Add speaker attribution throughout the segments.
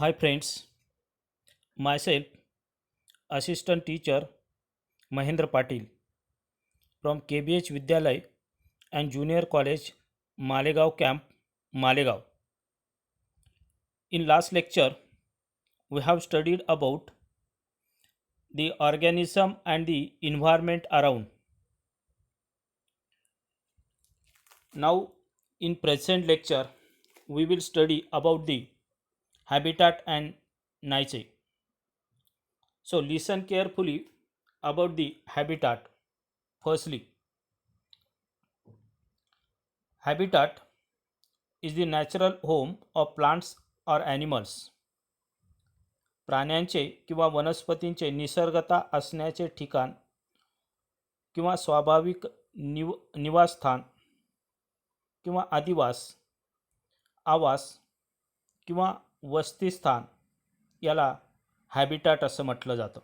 Speaker 1: Hi friends, myself assistant teacher Mahendra Patil from KBH Vidyalay and Junior College Malegaon Camp Malegaon. In last lecture we have studied about the organism and the environment around. Now in present lecture we will study about the habitat and niche. So listen carefully about the habitat. Firstly, habitat is the natural home of plants or animals. प्राण्यांचे किंवा वनस्पतींचे निसर्गता असण्याचे ठिकाण किंवा स्वाभाविक निवासस्थान किंवा अधिवास आवास किंवा वसतिस्थान याला हॅबिटॅट असं म्हटलं जातं.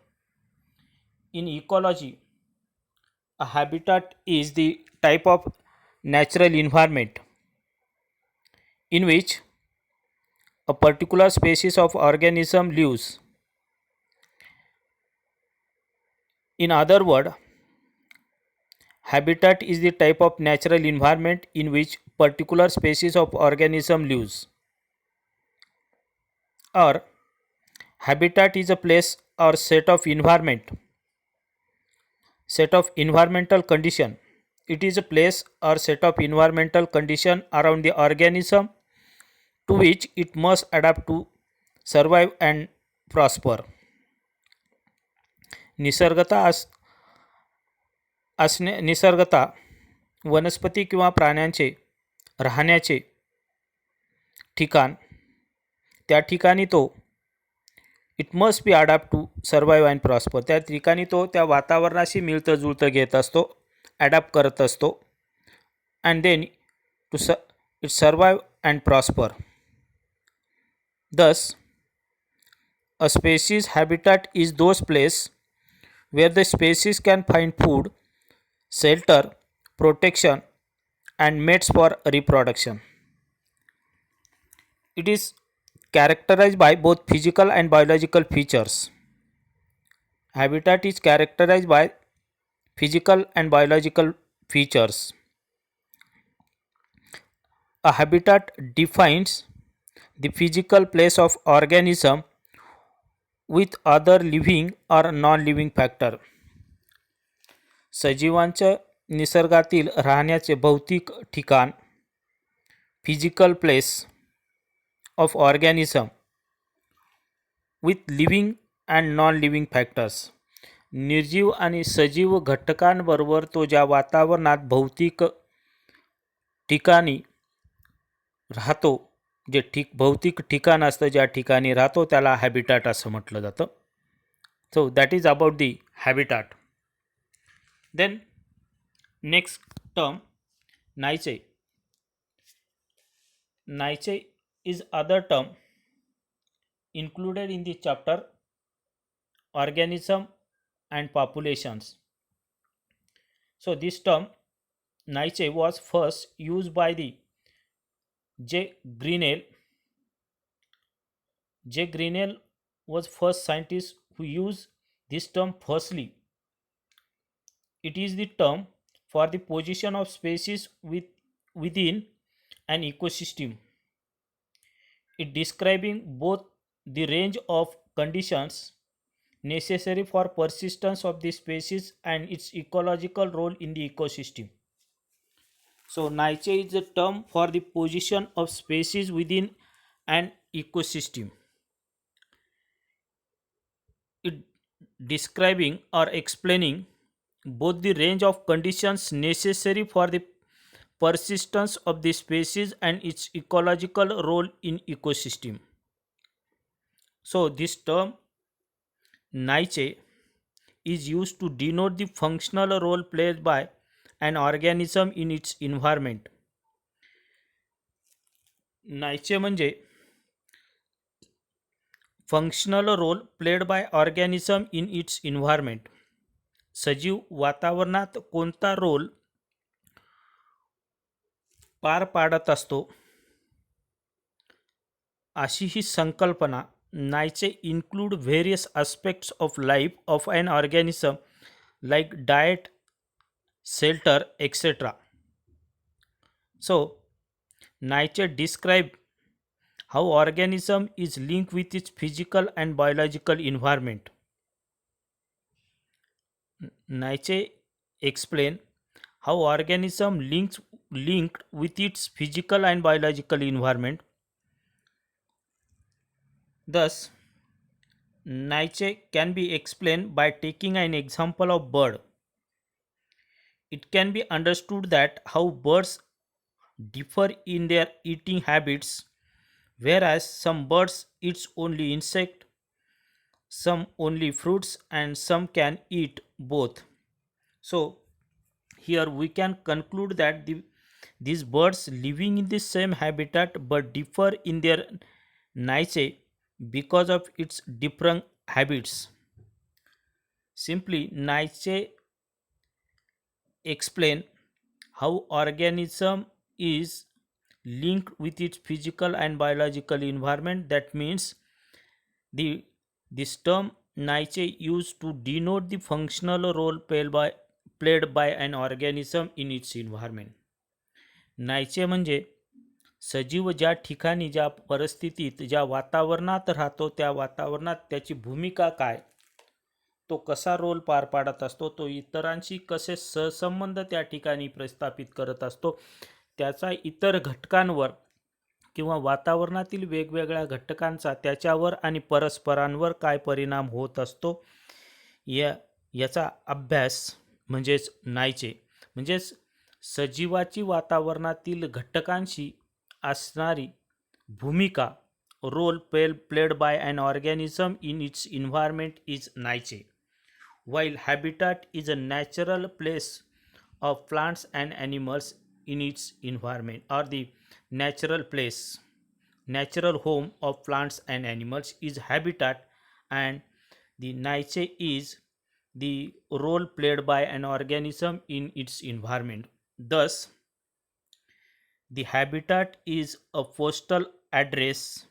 Speaker 1: In ecology a habitat is the type of natural environment in which a particular species of organism lives. In other words, habitat is the type of natural environment in which particular species of organism lives. Or habitat is a place or set of environmental condition. It is a place or set of environmental condition around the organism to which it must adapt to survive and prosper. निसर्गता वनस्पती किंवा प्राण्यांचे राहण्याचे ठिकाण, त्या ठिकाणी तो it must be adapt to survive and prosper, त्या ठिकाणी तो त्या वातावरणाशी मिळतं जुळतं घेत असतो, ॲडॅप्ट करत असतो, and then to it survive and prosper. Thus, a species habitat is those places where the species can find food, shelter, protection, and mates for reproduction. It is characterized by both physical and biological features. Habitat is characterized by physical and biological features. A habitat defines the physical place of organism with other living or non-living factor. सजीवांच्या निसर्गातील राहण्याचे भौतिक ठिकाण, physical place of organism with living and non living factors. निर्जीव आणि सजीव घटकांबरोबर तो ज्या वातावरणात भौतिक ठिकाणी राहतो, जे भौतिक ठिकाण असतं, ज्या ठिकाणी राहतो त्याला हॅबिटॅट असं म्हटलं जातं. So that is about the habitat. Then next term niche. Niche is other term included in the chapter organism and populations. So this term niche was first used by the J. Grinnell. J. Grinnell was first scientist who used this term firstly. It is the term for the position of species within an ecosystem. It describing both the range of conditions necessary for persistence of the species and its ecological role in the ecosystem. So niche is a term for the position of species within an ecosystem. It describing or explaining both the range of conditions necessary for the persistence of the species and its ecological role in ecosystem. So this term niche is used to denote the functional role played by an organism in its environment. niche म्हणजे functional role played by organism in its environment. सजीव वातावरणात कोणता role पार पाडत असतो, अशी ही संकल्पना Niche include various aspects of life of an organism like diet, shelter, etc. So, Nietzsche describe how organism is linked with its physical and biological environment. Nietzsche explain how organism linked with its physical and biological environment. Thus, Nietzsche can be explained by taking an example of bird. It can be understood that how birds differ in their eating habits, whereas some birds eat only insect, some only fruits, and some can eat both. So here we can conclude that these birds living in the same habitat but differ in their niche because of its different habits. Simply, Nietzsche explain how organism is linked with its physical and biological environment. That means the this term Nietzsche used to denote the functional role played by an organism in its environment. नायचे म्हणजे सजीव ज्या ठिकाणी ज्या परिस्थितीत ज्या वातावरणात राहतो त्या वातावरणात त्याची भूमिका काय, तो कसा रोल पार पाडत असतो, तो इतरांशी कसे सहसंबंध त्या ठिकाणी प्रस्थापित करत असतो, त्याचा इतर घटकांवर किंवा वातावरणातील वेगवेगळ्या घटकांचा त्याच्यावर आणि परस्परांवर काय परिणाम होत असतो याचा अभ्यास म्हणजेच नायचे म्हणजेच सजीवाची वातावरणातील घटकांशी असणारी भूमिका role played by an organism in its environment is niche. While habitat is a natural place of plants and animals in its environment, or the natural place, natural home of plants and animals is habitat, and the niche is the role played by an organism in its environment. Thus, the habitat is a postal address,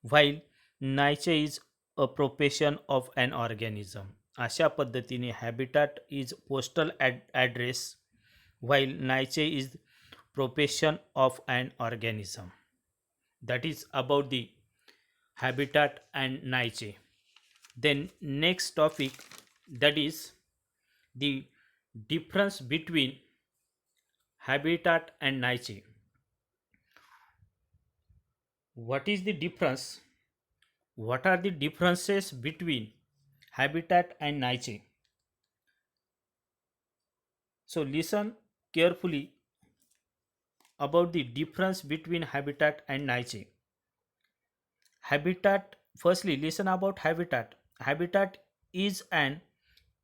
Speaker 1: while niche is a profession of an organism. अशा पद्धतीने habitat is postal address, while niche is profession of an organism. That is about the habitat and niche. Then next topic, that is the difference between habitat and niche. What is the difference? What are the differences between habitat and niche? So listen carefully about the difference between habitat and niche. Habitat, firstly listen about habitat. Habitat is an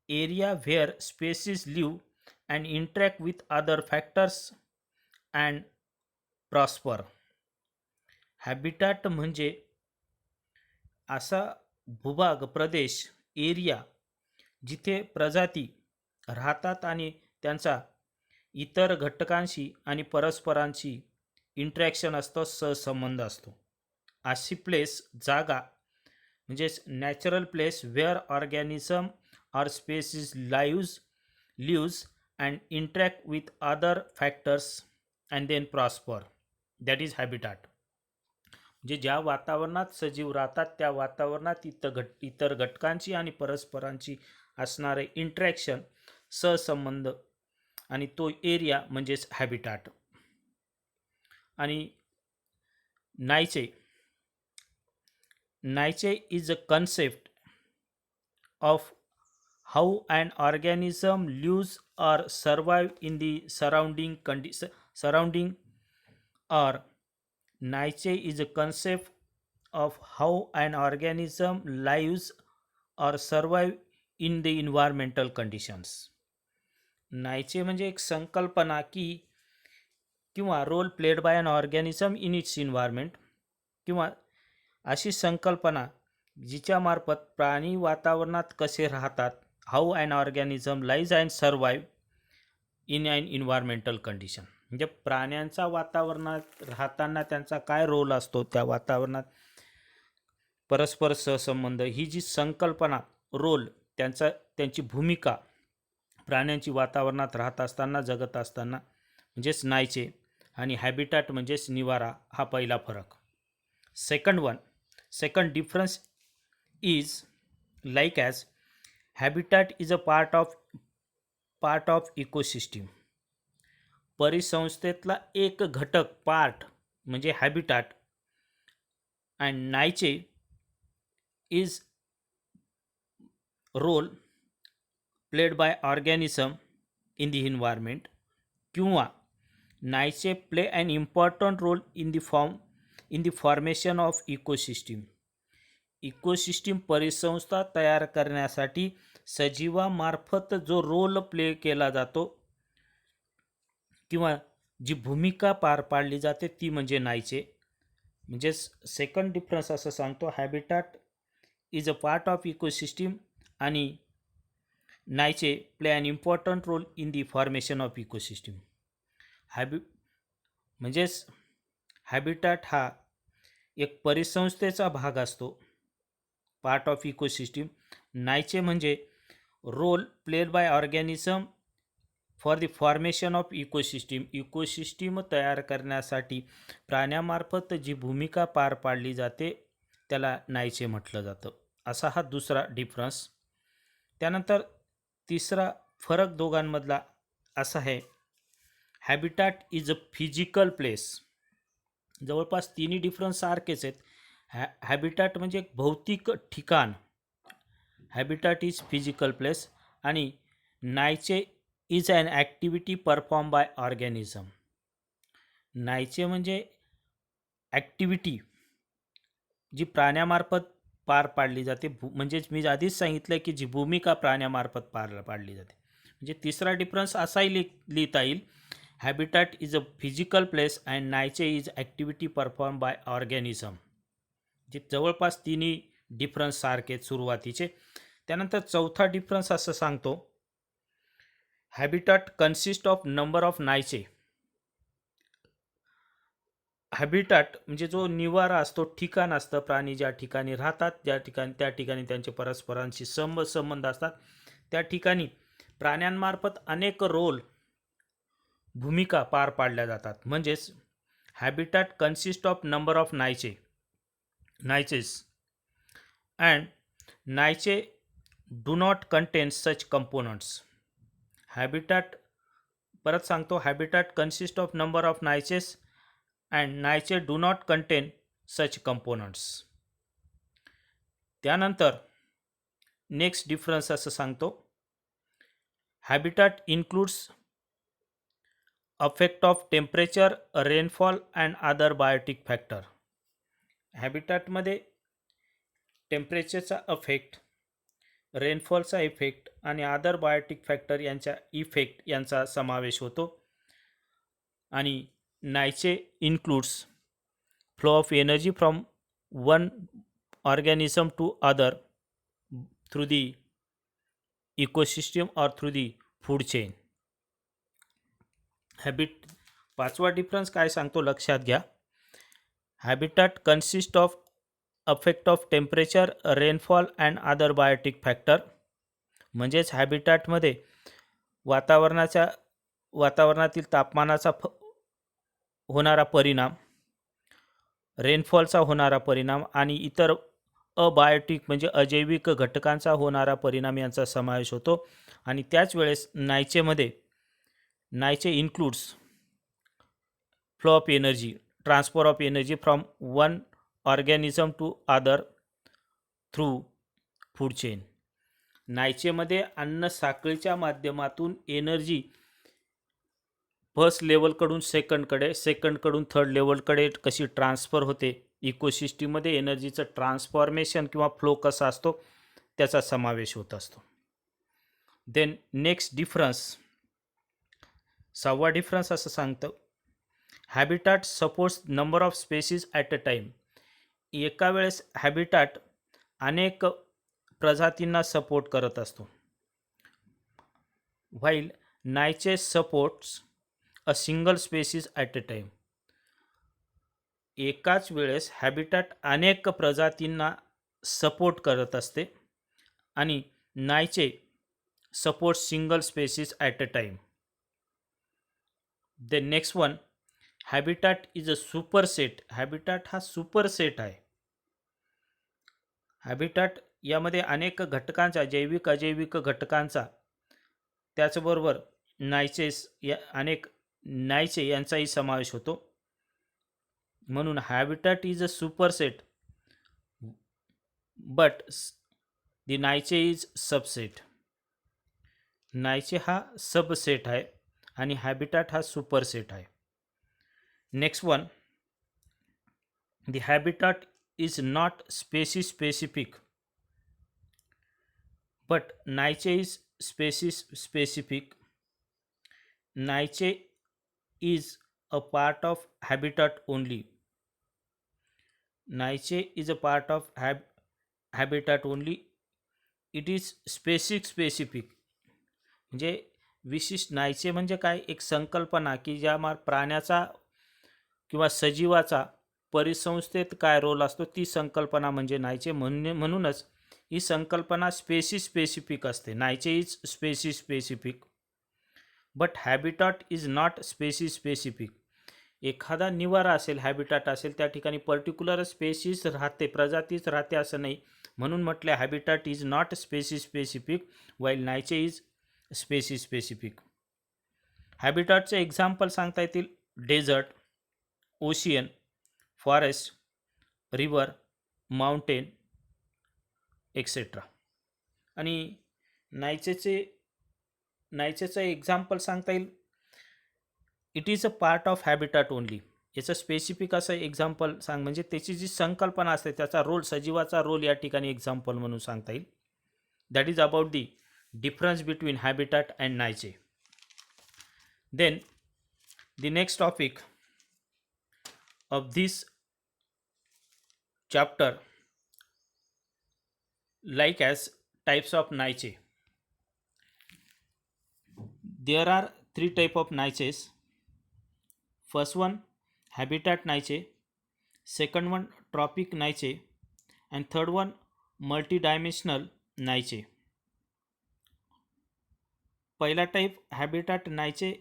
Speaker 1: area where species live and interact with other factors and prosper. Habitat म्हणजे असा भूभाग, प्रदेश, area जिथे प्रजाती राहतात आणि त्यांचा इतर घटकांशी आणि परस्परांशी इंटरॅक्शन असतो, सहसंबंध असतो. अशी प्लेस, जागा म्हणजेच natural place where organism or species lives and interact with other factors and then prosper. That is habitat. म्हणजे ज्या वातावरणात सजीव राहतात त्या वातावरणात इतर घटकांची आणि परस्परांची असणारे इंटरॅक्शन, सहसंबंध, आणि तो एरिया म्हणजेच हॅबिटॅट. आणि niche is a concept of how an organism lives or survive in the surrounding or niche is a concept of how an organism lives or survive in the environmental conditions. Niche म्हणजे एक संकल्पना की किंवा role played by an organism in its environment, किंवा अशी संकल्पना जिच्यामार्फत प्राणी वातावरणात कसे राहतात, how an organism lies and survive in an environmental condition. म्हणजे प्राण्यांचा वातावरणात राहताना त्यांचा काय रोल असतो, त्या वातावरणात परस्पर सहसंबंध ही जी संकल्पना, रोल, त्यांची भूमिका प्राण्यांची वातावरणात राहत असताना, जगत असताना, म्हणजेच नायचे, आणि हॅबिटॅट म्हणजेच निवारा, हा पहिला फरक. Second difference is like as habitat is a part of ecosystem. परिसंस्थेतला एक घटक, पार्ट म्हणजे habitat, and niche is role played by organism in the environment, किंवा niche play an important role in the formation of ecosystem. Ecosystem परिसंस्था तयार करण्यासाठी सजीवामार्फत जो role play केला जातो किंवा जी भूमिका पार पाडली जाते ती म्हणजे नायचे. म्हणजेच सेकंड डिफरन्स असं सांगतो, habitat is a part of ecosystem आणि niche play an important role in the formation of ecosystem. म्हणजेच हॅबिटॅट हा एक परिसंस्थेचा भाग असतो, पार्ट ऑफ इकोसिस्टीम. नायचे म्हणजे role played by organism for the formation of ecosystem. Ecosystem तयार करण्यासाठी प्राण्यामार्फत जी भूमिका पार पाडली जाते त्याला नायचे म्हटलं जातं. असा हा दुसरा डिफरन्स. त्यानंतर तिसरा फरक दोघांमधला असा आहे, habitat is a physical place. जवळपास तिन्ही डिफरन्स सारखेच आहेत. हॅबिटॅट म्हणजे एक भौतिक ठिकाण, हॅबिटॅट इज फिजिकल प्लेस, आणि niche is an activity perform by organism. Niche म्हणजे ॲक्टिव्हिटी जी प्राण्यामार्फत पार पाडली जाते, म्हणजेच मी आधीच सांगितलं की जी भूमिका प्राण्यामार्फत पार पाडली जाते. म्हणजे तिसरा डिफरन्स असाही लिहिता येईल, habitat is a physical place and niche is activity perform by organism. जे जवळपास तिन्ही डिफरन्स सारखे सुरुवातीचे. त्यानंतर चौथा डिफरन्स असं सांगतो, habitat consist of number of niche. Habitat म्हणजे जो निवारा असतो, ठिकाण असतं, प्राणी ज्या ठिकाणी राहतात, त्या ठिकाणी त्यांचे परस्परांशी संबंध असतात, त्या ठिकाणी प्राण्यांमार्फत अनेक रोल, भूमिका पार पाडल्या जातात. म्हणजेच habitat consist of number of niches and niche do not contain such components. Habitat, परत सांगतो, habitat consist of number of niches and niche do not contain such components. त्यानंतर नेक्स्ट डिफरन्स असं सांगतो, habitat includes affect of temperature, rainfall and other biotic factor. हॅबिटॅटमध्ये टेम्परेचरचा affect, रेनफॉलचा effect आणि other biotic factor यांचा समावेश होतो. आणि niche includes flow of energy from one organism to other through the ecosystem or through the food chain. पाचवा difference काय सांगतो लक्षात घ्या, habitat consist of affect of temperature, rainfall and other biotic factor. म्हणजेच हॅबिटॅटमध्ये वातावरणातील तापमानाचा होणारा परिणाम, रेनफॉलचा होणारा परिणाम आणि इतर अबायोटिक म्हणजे अजैविक घटकांचा होणारा परिणाम यांचा समावेश होतो. आणि त्याच वेळेस niche includes flow of energy, transfer of energy from one organism to other through food chain. नायचेमध्ये अन्न साखळीच्या माध्यमातून एनर्जी फर्स्ट लेवलकडून सेकंडकडे, सेकंडकडून थर्ड लेवलकडे कशी ट्रान्सफर होते, इकोसिस्टीममध्ये एनर्जीचं ट्रान्सफॉर्मेशन किंवा फ्लो कसा असतो त्याचा समावेश होत असतो. देन नेक्स्ट डिफरन्स, सहावा डिफरन्स असं सांगतं, habitat supports number of species at a time. एका वेळेस हॅबिटॅट अनेक प्रजातींना सपोर्ट करत असतो, while niche supports a single species at a time. एकाच वेळेस हॅबिटॅट अनेक प्रजातींना सपोर्ट करत असते आणि niche support single species at a time. The next one, habitat is a superset. Habitat हा सुपरसेट आहे. हॅबिटॅट यामध्ये अनेक घटकांचा, जैविक अजैविक घटकांचा, त्याचबरोबर नायचेस या अनेक नायचे यांचाही समावेश होतो. म्हणून habitat is a superset but the niche is subset. Niche हा सबसेट आहे आणि हॅबिटॅट हा सुपरसेट आहे. Next one, the habitat is not species specific but niche is species specific. Niche is a part of habitat only. Niche is a part of habitat only. It is specific. म्हणजे विशिष्ट. नायचे म्हणजे काय, एक संकल्पना की ज्या प्राण्याचा किंवा सजीवाचा परिसंस्थेत काय रोल असतो ती संकल्पना म्हणजे नायचे. म्हणूनच ही संकल्पना स्पेसिफिक असते. Niche is specific but habitat is not specific. एखादा निवारा असेल, हॅबिटॅट असेल, त्या ठिकाणी पर्टिक्युलर स्पेसिस राहते, प्रजातीच राहते असं नाही. म्हणून म्हटलं habitat is not specific while niche is specific. हॅबिटॅटचे एक्झाम्पल सांगता येतील desert, ocean, forest, river, mountain etcetera. आणि नायचेचं एक्झाम्पल सांगता येईल, it is a part of habitat only. याचं स्पेसिफिक असं एक्झाम्पल सांग म्हणजे त्याची जी संकल्पना असते, त्याचा रोल, सजीवाचा रोल या ठिकाणी एक्झाम्पल म्हणून सांगता येईल. That is about the difference between habitat and niche. Then the next topic of this chapter like as types of niche. There are three type of niches. First one, habitat niche. Second one, tropic niche. And third one, multidimensional niche. पहिला type habitat niche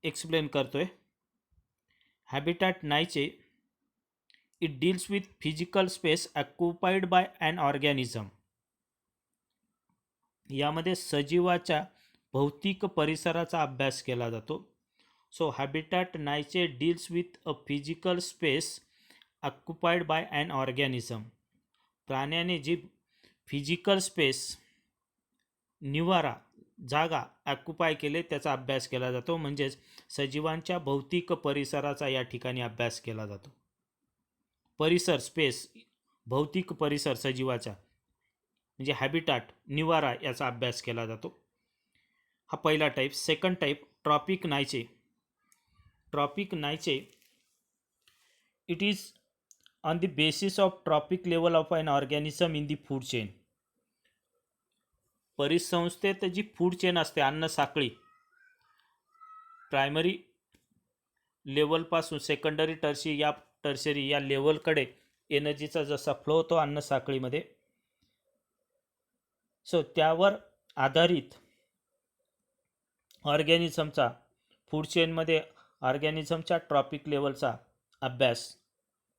Speaker 1: explain करतोय. Habitat niche, it deals with physical space occupied by an organism. यामध्ये सजीवाच्या भौतिक परिसराचा अभ्यास केला जातो. So habitat niche deals with a physical space occupied by an organism. प्राण्याने जी फिजिकल स्पेस, निवारा, जागा ऑक्युपाय केले त्याचा अभ्यास केला जातो. म्हणजेच सजीवांच्या भौतिक परिसराचा या ठिकाणी अभ्यास केला जातो. परिसर, स्पेस, भौतिक परिसर सजीवाचा म्हणजे हॅबिटॅट, निवारा, याचा अभ्यास केला जातो. हा पहिला type. Second type, trophic niche. Trophic niche, it is on the basis of trophic level of an organism in the food chain. परिसंस्थेत जी फूड चेन असते, अन्न साखळी, प्रायमरी लेवलपासून सेकंडरी टर्शरी या लेवलकडे एनर्जीचा जसा फ्लो होतो अन्न साखळीमध्ये, सो त्यावर आधारित ऑर्गॅनिझमचा, फूड चेनमध्ये ऑर्गॅनिझमच्या ट्रॉपिक लेवलचा अभ्यास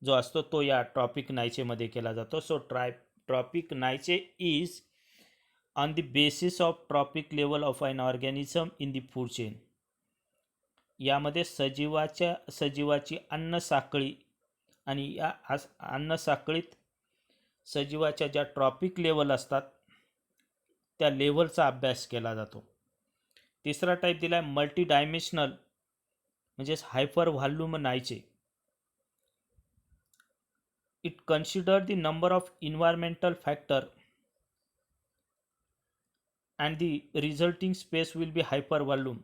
Speaker 1: जो असतो तो या ट्रॉपिक नायचेमध्ये केला जातो. So trophic niche is on the basis of trophic level of an organism in the food chain. यामध्ये सजीवाची अन्न साखळी आणि या अन्न साखळीत सजीवाच्या ज्या ट्रॉपिक लेवल असतात त्या लेवलचा अभ्यास केला जातो. तिसरा टाईप दिला आहे मल्टी डायमेन्शनल म्हणजेच hypervolume niche. It consider the number of environmental factor and the resulting space will be hyper volume.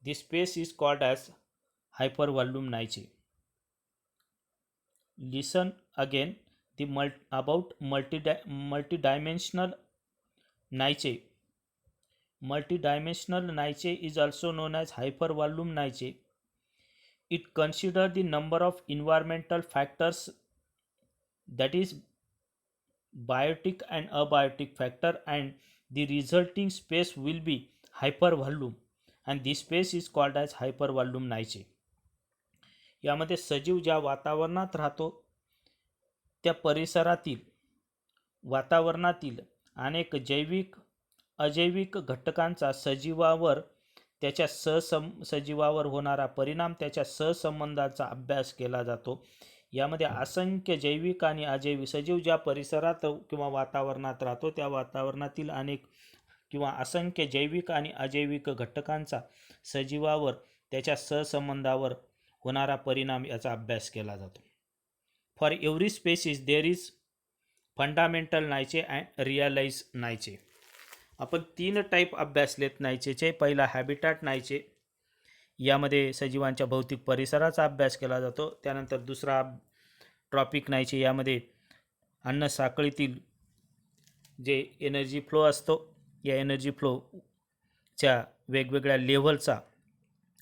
Speaker 1: This space is called as hyper volume niche. Listen again the about multidimensional niche. Multidimensional niche is also known as hyper volume niche. It considers the number of environmental factors, that is biotic and abiotic factor, and the resulting space will be hypervolume, and this space is called as hypervolume niche. यामध्ये सजीव ज्या वातावरणात राहतो त्या परिसरातील वातावरणातील अनेक जैविक अजैविक घटकांचा सजीवावर त्याच्या सजीवावर होणारा परिणाम, त्याच्या सहसंबंधाचा अभ्यास केला जातो. यामध्ये असंख्य जैविक आणि अजैविक सजीव ज्या परिसरात किंवा वातावरणात राहतो त्या वातावरणातील अनेक किंवा असंख्य जैविक आणि अजैविक घटकांचा सजीवावर त्याच्या सहसंबंधावर होणारा परिणाम याचा अभ्यास केला जातो. For every species there is fundamental niche and realize niche. आपण 3 टाईप अभ्यासलेत नायचेचे. पहिला हॅबिटॅट नायचे, यामध्ये सजीवांच्या भौतिक परिसराचा अभ्यास केला जातो. त्यानंतर दुसरा ट्रॉपिक नायचे, यामध्ये अन्न साखळीतील जे एनर्जी फ्लो असतो या एनर्जी फ्लोच्या वेगवेगळ्या लेव्हलचा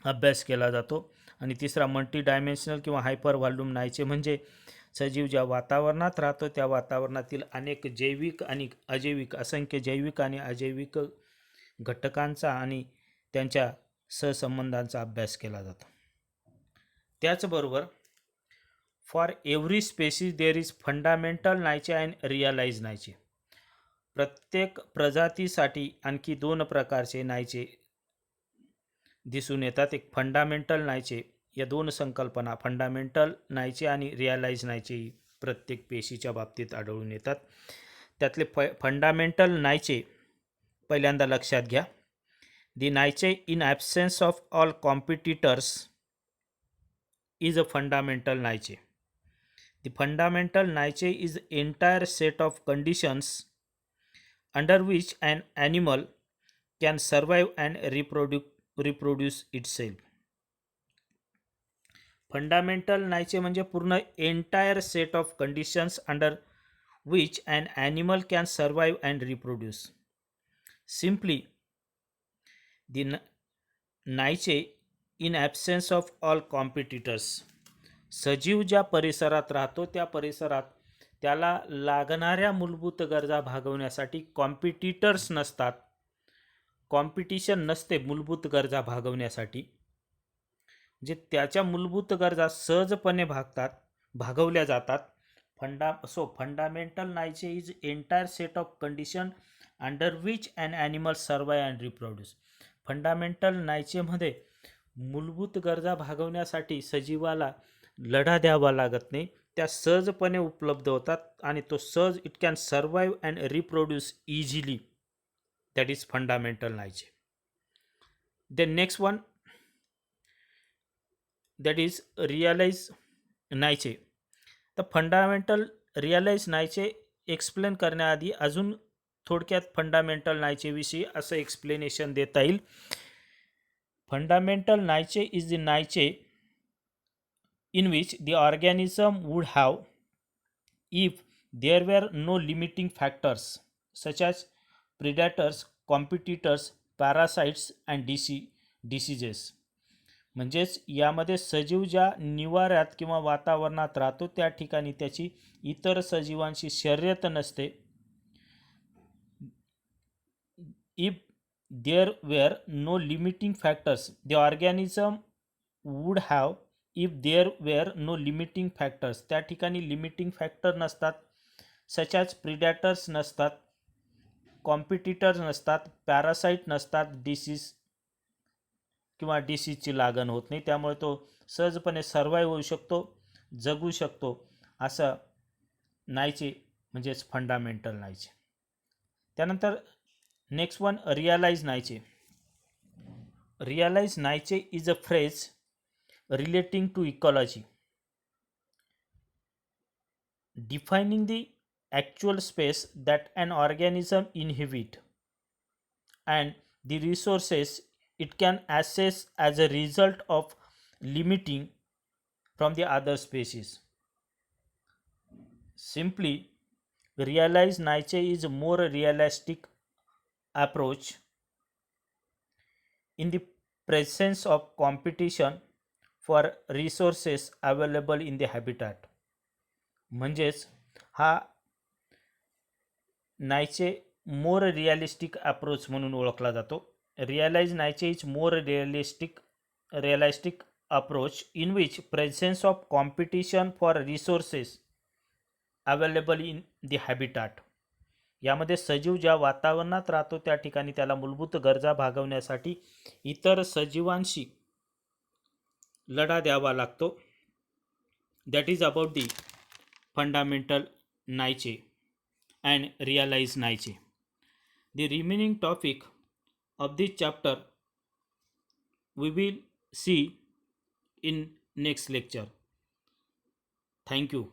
Speaker 1: अभ्यास केला जातो. आणि तिसरा मल्टी डायमेन्शनल किंवा हायपर व्हॉल्यूम नायचे, म्हणजे सजीव ज्या वातावरणात राहतो त्या वातावरणातील अनेक जैविक आणि अजैविक असंख्य जैविक आणि अजैविक घटकांचा आणि त्यांच्या सहसंबंधांचा अभ्यास केला जातो. त्याचबरोबर for every species there is fundamental niche and realize niche. प्रत्येक प्रजातीसाठी आणखी 2 प्रकारचे नायचे दिसून येतात. एक फंडामेंटल नायचे, या 2 संकल्पना फंडामेंटल नायचे आणि रिअलाइज नायचे प्रत्येक पेशीच्या बाबतीत आढळून येतात. त्यातले फंडामेंटल नायचे पहिल्यांदा लक्षात घ्या. The niche in absence of all competitors is a fundamental niche. The fundamental niche is entire set of conditions under which an animal can survive and reproduce itself. Fundamental niche म्हणजे पूर्ण entire set of conditions under which an animal can survive and reproduce. Simply the niche in absence of all competitors. सजीव ज्या परिसरात राहतो त्या परिसरात त्याला लागणाऱ्या मूलभूत गरजा भागवण्यासाठी कॉम्पिटिटर्स नसतात, कॉम्पिटिशन नसते मूलभूत गरजा भागवण्यासाठी. जे त्याच्या मूलभूत गरजा सहजपणे भागवल्या जातात. Fundamental niche is entire set of condition under which an animal survive and reproduce. Fundamental नायचेमध्ये मूलभूत गरजा भागवण्यासाठी सजीवाला लढा द्यावा लागत नाही, त्या सहजपणे उपलब्ध होतात आणि तो सहज it can survive and reproduce easily. That is fundamental niche. The next one that is realize niche. तर फंडामेंटल रिअलाइज नायचे एक्सप्लेन करण्याआधी अजून थोडक्यात फंडामेंटल नायचेविषयी असं एक्सप्लेनेशन देता येईल. Fundamental niche is the niche in which the organism would have if there were no limiting factors such as predators, competitors, parasites and diseases. म्हणजेच यामध्ये सजीव ज्या निवाऱ्यात किंवा वातावरणात राहतो त्या ठिकाणी त्याची इतर सजीवांशी शर्यत नसते. if there were no limiting factors the organism would have if there were no limiting factors, त्या ठिकाणी लिमिटिंग फॅक्टर नसतात, सच ॲज प्रिडॅटर्स नसतात, कॉम्पिटिटर्स नसतात, पॅरासाईट नसतात, डिसीजची लागण होत नाही, त्यामुळे तो सहजपणे सर्वाइव्ह होऊ शकतो, जगू शकतो. असं नायचे म्हणजेच फंडामेंटल नायचे. त्यानंतर next one realize niche. Realize niche is a phrase relating to ecology, defining the actual space that an organism inhabit and the resources it can access as a result of limiting from the other species. Simply, realize nature is a more realistic approach in the presence of competition for resources available in the habitat. म्हणजेच हा niche more realistic approach म्हणून ओळखला जातो. Realize niche is more realistic approach in which presence of competition for resources available in the habitat. यामध्ये सजीव ज्या वातावरणात राहतो त्या ठिकाणी त्याला मूलभूत गरजा भागवण्यासाठी इतर सजीवांशी लढा द्यावा लागतो. That is about the fundamental niche and realize Nietzsche. The remaining topic of this chapter we will see in next lecture. Thank you.